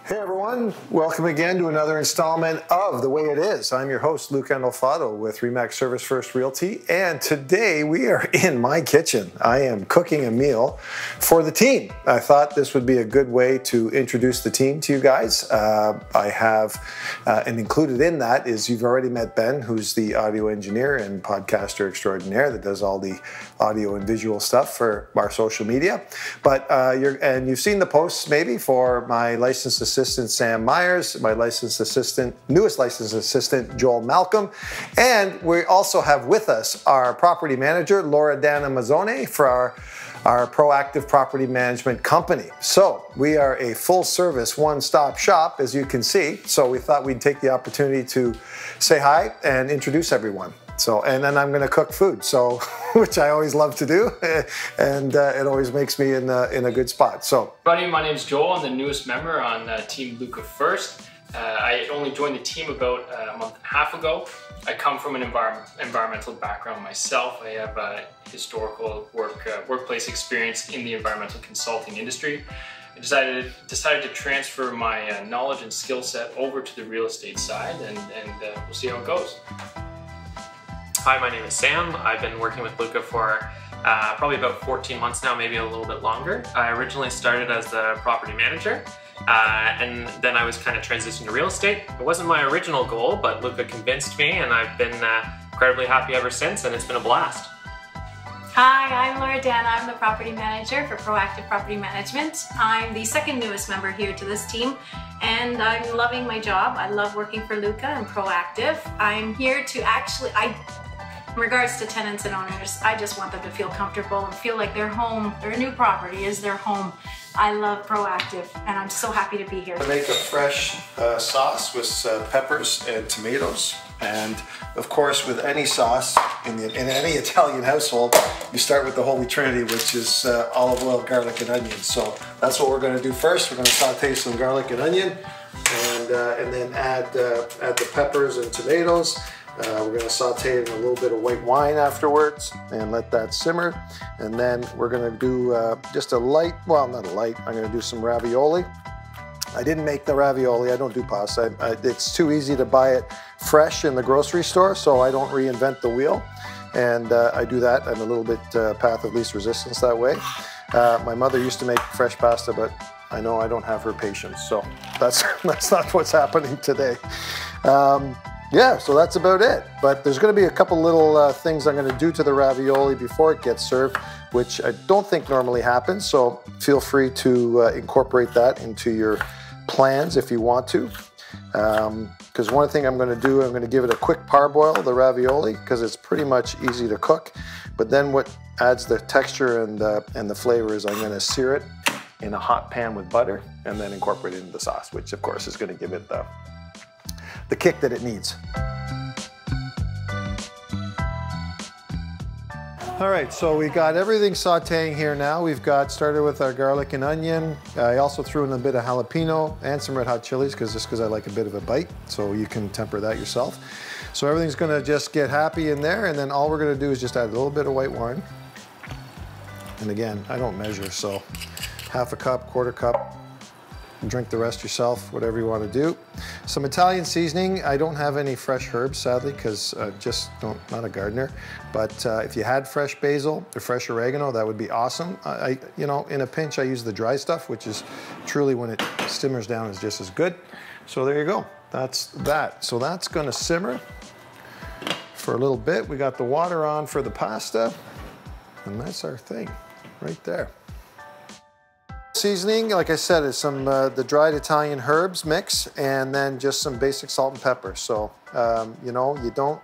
Hey everyone, welcome again to another installment of The Way It Is. I'm your host, Luca Andolfatto with RE/MAX Service First Realty, and today we are in my kitchen. I am cooking a meal for the team. I thought this would be a good way to introduce the team to you guys. I have, and included in that is, you've already met Ben, who's the audio engineer and podcaster extraordinaire that does all the audio and visual stuff for our social media. But you've seen the posts maybe for my licensed assistant Sam Myers, my newest licensed assistant Joel Malcolm, and we also have with us our property manager Laura Dana Mazzone for our proactive property management company. So we are a full-service one-stop shop, as you can see. So we thought we'd take the opportunity to say hi and introduce everyone. So, and then I'm going to cook food, so which I always love to do, and it always makes me in a good spot. So, everybody, my name is Joel. I'm the newest member on Team Luca First. I only joined the team about a month and a half ago. I come from an environmental background myself. I have a historical workplace experience in the environmental consulting industry. I decided to transfer my knowledge and skill set over to the real estate side, and we'll see how it goes. Hi, my name is Sam. I've been working with Luca for probably about 14 months now, maybe a little bit longer. I originally started as the property manager, and then I was kind of transitioned to real estate. It wasn't my original goal, but Luca convinced me, and I've been incredibly happy ever since, and it's been a blast. Hi, I'm Laura Dana. I'm the property manager for Proactive Property Management. I'm the second newest member here to this team, and I'm loving my job. I love working for Luca and Proactive. I'm here to in regards to tenants and owners, I just want them to feel comfortable and feel like their home, their new property is their home. I love Proactive, and I'm so happy to be here. I make a fresh sauce with peppers and tomatoes, and of course with any sauce in any Italian household, you start with the Holy Trinity, which is olive oil, garlic, and onion. So that's what we're going to do first. We're going to saute some garlic and onion, and then add the peppers and tomatoes. We're going to saute it in a little bit of white wine afterwards and let that simmer. And then we're going to do just a light, well, not a light, I'm going to do some ravioli. I didn't make the ravioli, I don't do pasta. It's too easy to buy it fresh in the grocery store, so I don't reinvent the wheel. And I do that. I'm a little bit path of least resistance that way. My mother used to make fresh pasta, but I know I don't have her patience, so that's not what's happening today. Yeah, so that's about it. But there's going to be a couple little things I'm going to do to the ravioli before it gets served, which I don't think normally happens. So feel free to incorporate that into your plans if you want to. Because one thing I'm going to do, I'm going to give it a quick parboil, the ravioli, because it's pretty much easy to cook. But then what adds the texture and the flavor is I'm going to sear it in a hot pan with butter and then incorporate it into the sauce, which of course is going to give it the kick that it needs. All right, so we got everything sauteing here now. We've got started with our garlic and onion. I also threw in a bit of jalapeno and some red hot chilies because I like a bit of a bite, so you can temper that yourself. So everything's gonna just get happy in there, and then all we're gonna do is just add a little bit of white wine. And again, I don't measure, so half a cup, quarter cup. Drink the rest yourself, whatever you want to do. Some Italian seasoning. I don't have any fresh herbs, sadly, because not a gardener. But if you had fresh basil or fresh oregano, that would be awesome. You know, in a pinch, I use the dry stuff, which is truly, when it simmers down, is just as good. So there you go. That's that. So that's going to simmer for a little bit. We got the water on for the pasta, and that's our thing right there. Seasoning, like I said, is some the dried Italian herbs mix, and then just some basic salt and pepper. So, you know,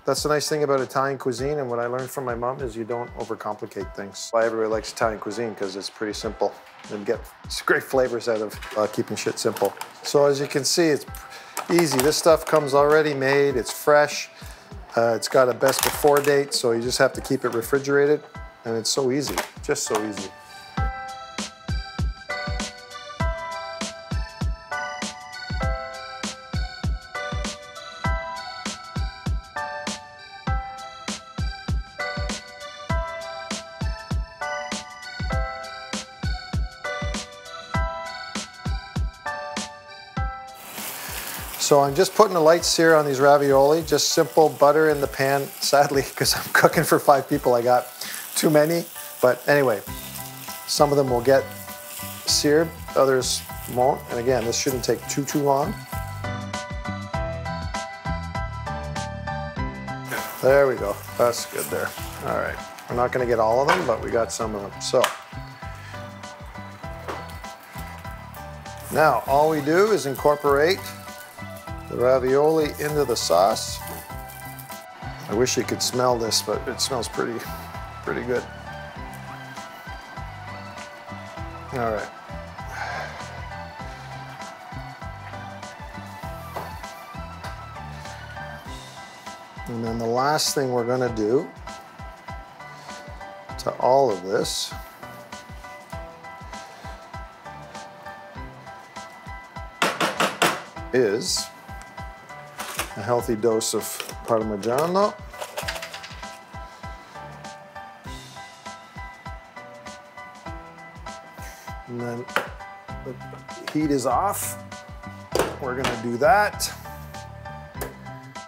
that's the nice thing about Italian cuisine, and what I learned from my mom is you don't overcomplicate things. Why everybody likes Italian cuisine, because it's pretty simple and get great flavors out of keeping shit simple. So as you can see, it's easy. This stuff comes already made, it's fresh, it's got a best before date, so you just have to keep it refrigerated, and it's so easy, just so easy. So I'm just putting a light sear on these ravioli, just simple butter in the pan. Sadly, because I'm cooking for 5 people, I got too many. But anyway, some of them will get seared, others won't. And again, this shouldn't take too long. There we go, that's good there. All right, we're not gonna get all of them, but we got some of them. So, now all we do is incorporate the ravioli into the sauce. I wish you could smell this, but it smells pretty good. All right. And then the last thing we're gonna do to all of this is a healthy dose of Parmigiano. And then the heat is off. We're gonna do that.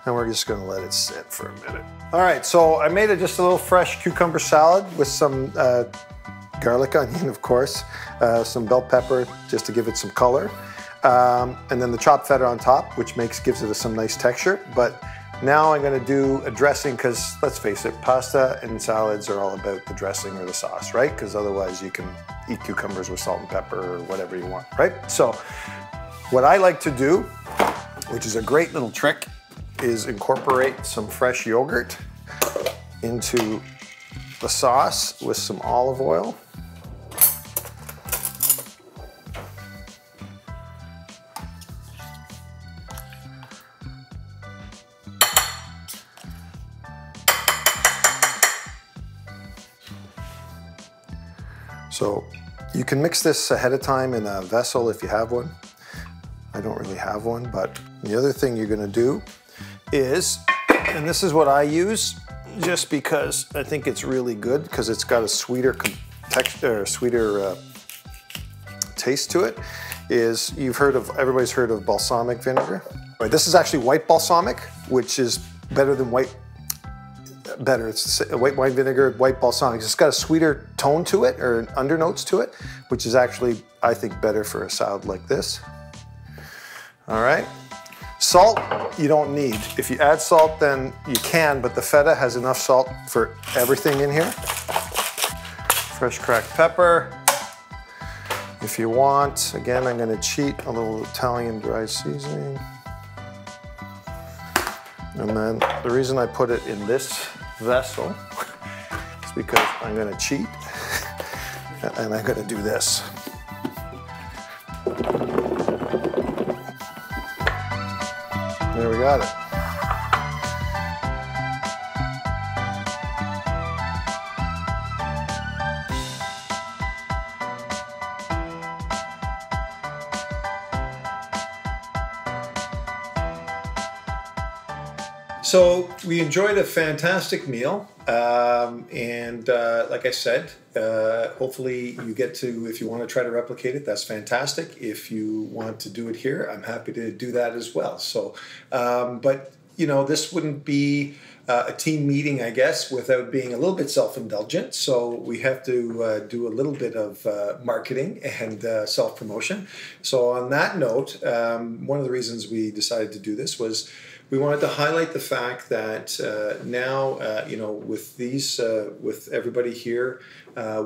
And we're just gonna let it sit for a minute. All right, so I made just a little fresh cucumber salad with some garlic onion, of course, some bell pepper just to give it some color. And then the chopped feta on top, which gives it some nice texture. But now I'm gonna do a dressing, because let's face it, pasta and salads are all about the dressing or the sauce, right? Because otherwise you can eat cucumbers with salt and pepper or whatever you want, right? So what I like to do, which is a great little trick, is incorporate some fresh yogurt into the sauce with some olive oil. So you can mix this ahead of time in a vessel if you have one. I don't really have one, but the other thing you're gonna do is, and this is what I use just because I think it's really good, because it's got a sweeter texture, sweeter taste to it, is everybody's heard of balsamic vinegar. Right, this is actually white balsamic, which is better than it's white wine vinegar, white balsamic. It's got a sweeter tone to it, or undernotes to it, which is actually, I think, better for a salad like this. All right. Salt, you don't need. If you add salt, then you can, but the feta has enough salt for everything in here. Fresh cracked pepper. If you want, again, I'm gonna cheat, a little Italian dry seasoning. And then the reason I put it in this vessel is because I'm gonna cheat and I'm gonna do this. There we got it. So we enjoyed a fantastic meal, and like I said, hopefully you get to, if you want to try to replicate it, that's fantastic. If you want to do it here, I'm happy to do that as well. So, but you know, this wouldn't be a team meeting, I guess, without being a little bit self-indulgent. So we have to do a little bit of marketing and self-promotion. So on that note, one of the reasons we decided to do this was we wanted to highlight the fact that now, you know, with these, with everybody here,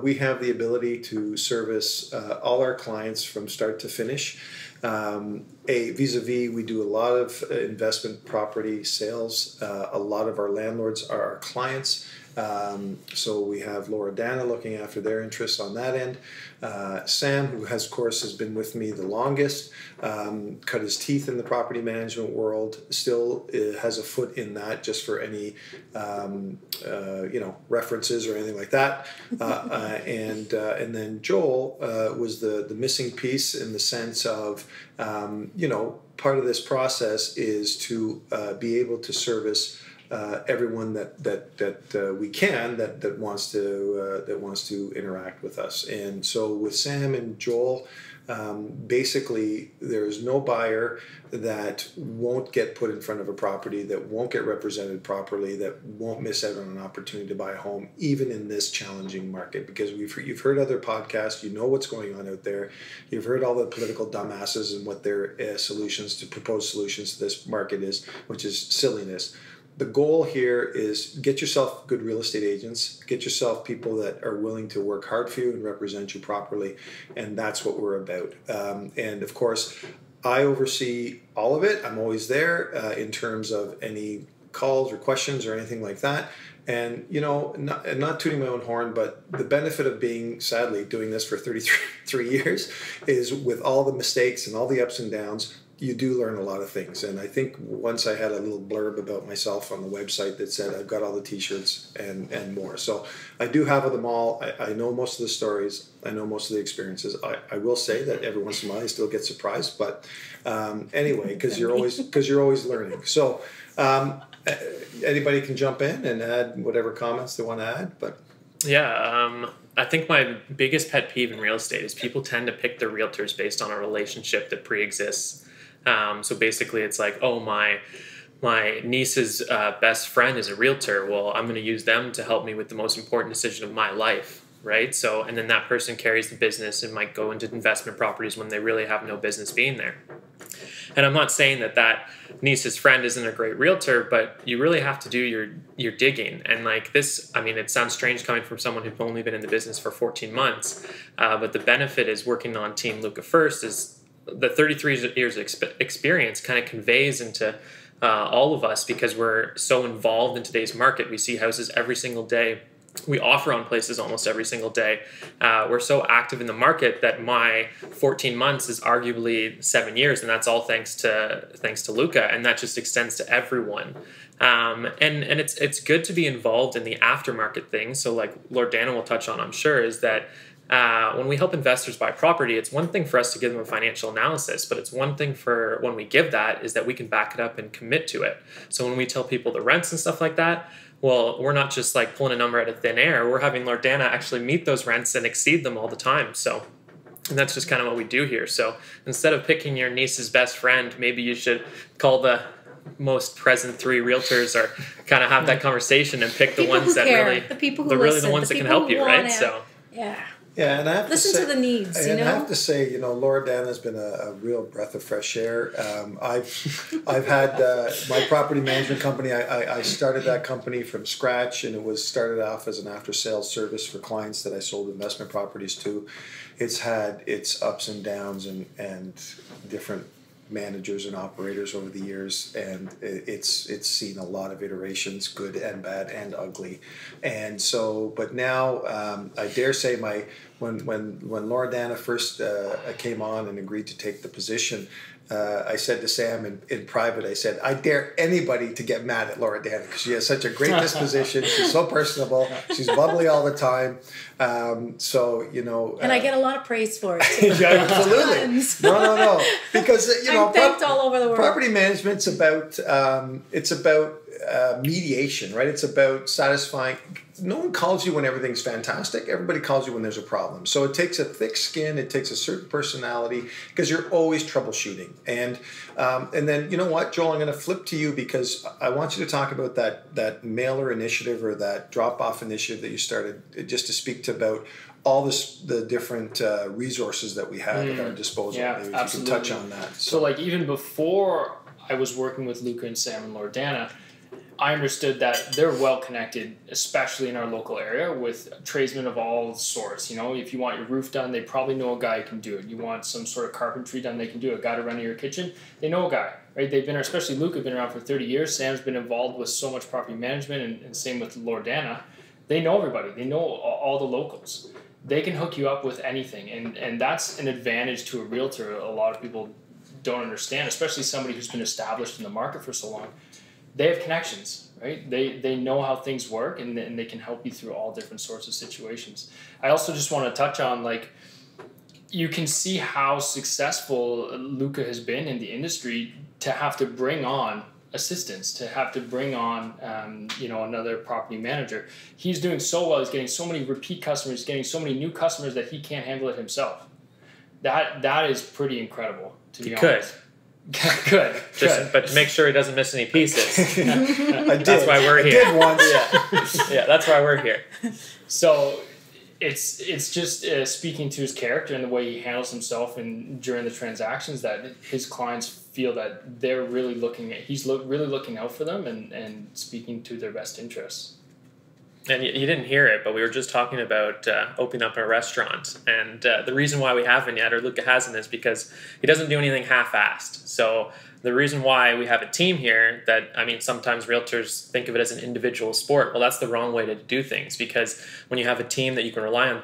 we have the ability to service all our clients from start to finish. Vis-a-vis, we do a lot of investment property sales. A lot of our landlords are our clients. So we have Laura Dana looking after their interests on that end. Sam, who has, of course, has been with me the longest, cut his teeth in the property management world, still has a foot in that just for any, you know, references or anything like that. And then Joel was the missing piece in the sense of, you know, part of this process is to be able to service everyone that we can that wants to interact with us. And so with Sam and Joel, Basically, there is no buyer that won't get put in front of a property, that won't get represented properly, that won't miss out on an opportunity to buy a home, even in this challenging market. Because you've heard other podcasts, you know what's going on out there. You've heard all the political dumbasses and what their proposed solutions to this market is, which is silliness. The goal here is get yourself good real estate agents, get yourself people that are willing to work hard for you and represent you properly, and that's what we're about. And of course, I oversee all of it. I'm always there in terms of any calls or questions or anything like that. And, you know, not tooting my own horn, but the benefit of sadly, doing this for 33 years is with all the mistakes and all the ups and downs, you do learn a lot of things. And I think once I had a little blurb about myself on the website that said I've got all the t-shirts and more. So I do have them all. I know most of the stories. I know most of the experiences. I will say that every once in a while I still get surprised. But anyway, because you're always learning. So anybody can jump in and add whatever comments they want to add. But yeah, I think my biggest pet peeve in real estate is people tend to pick their realtors based on a relationship that pre-exists. So basically it's like, oh, my niece's best friend is a realtor. Well, I'm going to use them to help me with the most important decision of my life, right? So, and then that person carries the business and might go into investment properties when they really have no business being there. And I'm not saying that niece's friend isn't a great realtor, but you really have to do your digging. And like this, I mean, it sounds strange coming from someone who's only been in the business for 14 months, but the benefit is working on Team Luca First is the 33 years of experience kind of conveys into all of us because we're so involved in today's market. We see houses every single day. We offer on places almost every single day. We're so active in the market that my 14 months is arguably 7 years, and that's all thanks to Luca, and that just extends to everyone. And it's good to be involved in the aftermarket thing. So like Lord Dana will touch on, I'm sure, is that when we help investors buy property, it's one thing for us to give them a financial analysis, but it's one thing for when we give that is that we can back it up and commit to it. So when we tell people the rents and stuff like that, well, we're not just like pulling a number out of thin air. We're having Lord Dana actually meet those rents and exceed them all the time. So, and that's just kind of what we do here. So instead of picking your niece's best friend, maybe you should call the most present 3 realtors or kind of have that conversation and pick the ones that really, the people who really listen, the ones that can help you, right? So yeah. Yeah, and I have listen to the needs. And I have to say, Laura Dan has been a real breath of fresh air. I've had my property management company. I started that company from scratch, and it was started off as an after-sales service for clients that I sold investment properties to. It's had its ups and downs and different managers and operators over the years, and it's seen a lot of iterations, good and bad and ugly. And so, but now I dare say when Laura Dana first came on and agreed to take the position, I said to Sam in private, I said, I dare anybody to get mad at Laura Dana because she has such a great disposition. She's so personable. She's bubbly all the time. And I get a lot of praise for it too. Yeah, absolutely. No. Because, I'm thanked all over the world. Property management's about, mediation, right? It's about satisfying. No one calls you when everything's fantastic. Everybody calls you when there's a problem. So it takes a thick skin. It takes a certain personality because you're always troubleshooting. And then, you know what, Joel, I'm going to flip to you because I want you to talk about that mailer initiative or that drop-off initiative that you started, just to speak to about all the different resources that we have at our disposal. Yeah, maybe absolutely. If you can touch on that. So like even before I was working with Luca and Sam and Lord Dana, I understood that they're well connected, especially in our local area, with tradesmen of all sorts. If you want your roof done, they probably know a guy who can do it. You want some sort of carpentry done, they can do it. A guy to run your kitchen, they know a guy, right? They've been, especially Luca, been around for 30 years. Sam's been involved with so much property management, and same with Lord Dana. They know everybody. They know all the locals. They can hook you up with anything, and that's an advantage to a realtor. A lot of people don't understand, especially somebody who's been established in the market for so long. They have connections, right? They know how things work, and they can help you through all different sorts of situations. I also just want to touch on, like, you can see how successful Luca has been in the industry to have to bring on assistants, to have to bring on another property manager. He's doing so well. He's getting so many repeat customers, getting so many new customers that he can't handle it himself. that is pretty incredible, to be Could. honest. Good. But to make sure he doesn't miss any pieces. I did. That's why we're here. I did once. Yeah, that's why we're here. So it's just speaking to his character and the way he handles himself and during the transactions that his clients feel that they're really he's really looking out for them and speaking to their best interests. And you didn't hear it, but we were just talking about opening up a restaurant. And the reason why we haven't yet, or Luca hasn't, is because he doesn't do anything half-assed. So the reason why we have a team here that, I mean, sometimes realtors think of it as an individual sport. Well, that's the wrong way to do things, because when you have a team that you can rely on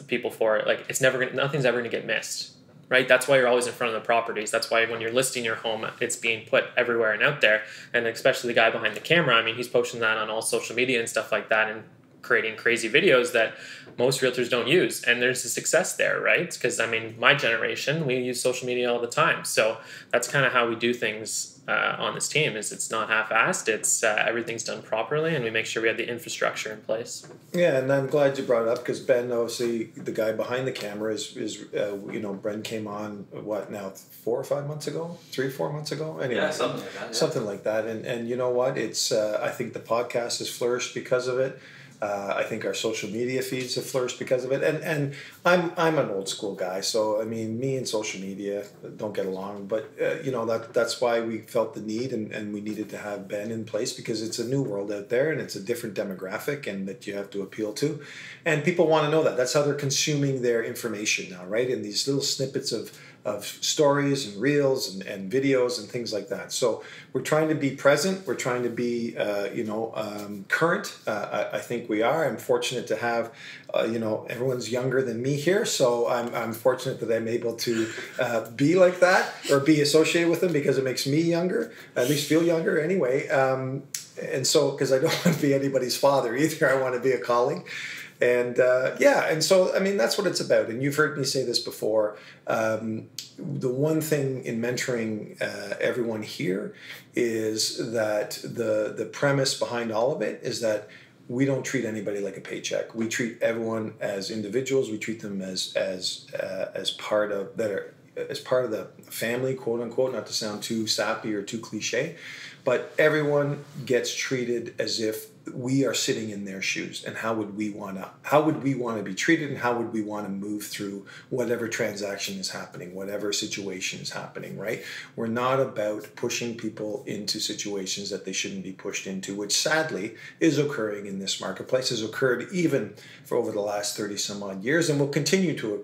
people for, like, nothing's ever going to get missed. Right? That's why you're always in front of the properties. That's why when you're listing your home, it's being put everywhere and out there. And especially the guy behind the camera, I mean, he's posting that on all social media and stuff like that and creating crazy videos that most realtors don't use. And there's a success there, right? Because, I mean, my generation, we use social media all the time. So that's kind of how we do things on this team. Is it's not half-assed. It's everything's done properly, and we make sure we have the infrastructure in place. Yeah, and I'm glad you brought it up, because Ben, obviously, the guy behind the camera is Bren came on, what now, 4 or 5 months ago? 3 or 4 months ago? Anyway, Yeah, something like that. Yeah. Something like that. And you know what? It's I think the podcast has flourished because of it. I think our social media feeds have flourished because of it, and I'm an old school guy, so I mean, me and social media don't get along, but that's why we felt the need and we needed to have Ben in place, because it's a new world out there and it's a different demographic and that you have to appeal to, and people want to know that. That's how they're consuming their information now, right? In these little snippets of stories and reels and videos and things like that. So we're trying to be present. We're trying to be, current. I think we are. I'm fortunate to have, everyone's younger than me here. So I'm fortunate that I'm able to be like that or be associated with them, because it makes me younger, at least feel younger anyway. And so, because I don't want to be anybody's father either. I want to be a colleague. And and so, I mean, that's what it's about. And you've heard me say this before. The one thing in mentoring everyone here is that the premise behind all of it is that we don't treat anybody like a paycheck. We treat everyone as individuals. We treat them as part of the family, quote unquote, not to sound too sappy or too cliche, but everyone gets treated as if we are sitting in their shoes, and how would we want to be treated, and how would we want to move through whatever transaction is happening, whatever situation is happening, right? We're not about pushing people into situations that they shouldn't be pushed into, which sadly is occurring in this marketplace, has occurred even for over the last 30 some odd years, and will continue to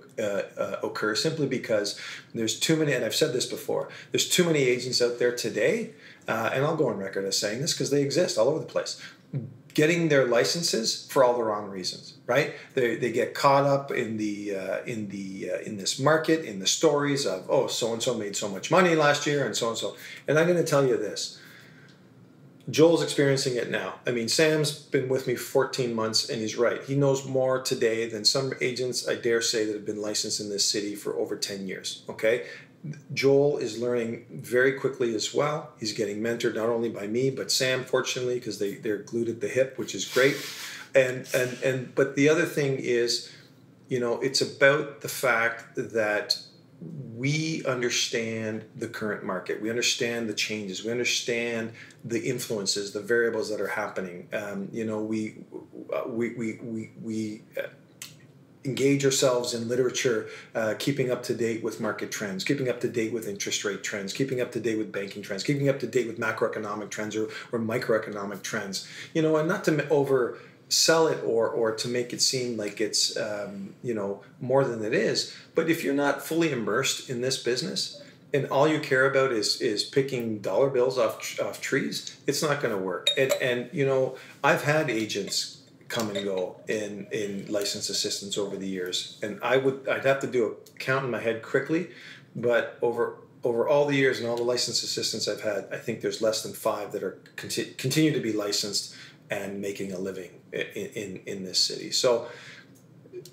occur, simply because there's too many, and I've said this before, there's too many agents out there today, and I'll go on record as saying this because they exist all over the place, getting their licenses for all the wrong reasons, right? They get caught up in this market, in the stories of, oh, so and so made so much money last year, and so and so. And I'm going to tell you this: Joel's experiencing it now. I mean, Sam's been with me 14 months, and he's right. He knows more today than some agents, I dare say, that have been licensed in this city for over 10 years. Okay. Joel is learning very quickly as well. He's getting mentored not only by me, but Sam, fortunately, because they're glued at the hip, which is great. But the other thing is, it's about the fact that we understand the current market. We understand the changes. We understand the influences, the variables that are happening. We engage ourselves in literature, keeping up to date with market trends, keeping up to date with interest rate trends, keeping up to date with banking trends, keeping up to date with macroeconomic trends or microeconomic trends, and not to oversell it or to make it seem like it's, more than it is. But if you're not fully immersed in this business and all you care about is picking dollar bills off trees, it's not going to work. And I've had agents come and go in licensed assistants over the years, and I'd have to do a count in my head quickly, but over all the years and all the licensed assistants I've had, I think there's less than 5 that are continue to be licensed and making a living in this city. So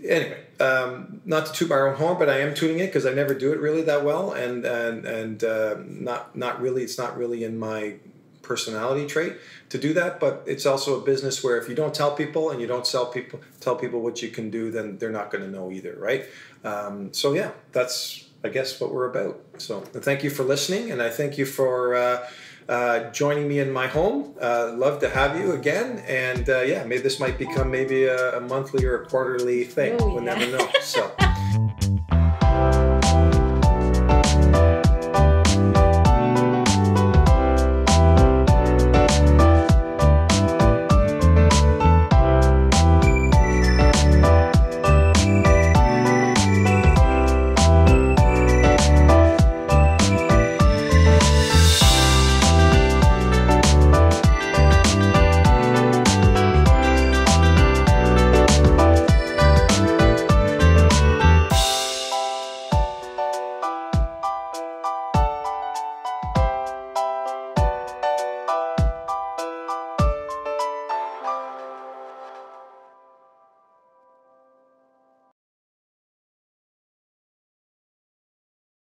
anyway, not to toot my own horn, but I am tooting it because I never do it really that well, and not really. It's not really in my personality trait to do that, but it's also a business where if you don't tell people and you don't tell people what you can do, then they're not going to know either, right? So yeah, that's, I guess, what we're about. So thank you for listening, and I thank you for joining me in my home. Love to have you again, and yeah, maybe this might become maybe a monthly or a quarterly thing. Oh, We'll yeah. never know. So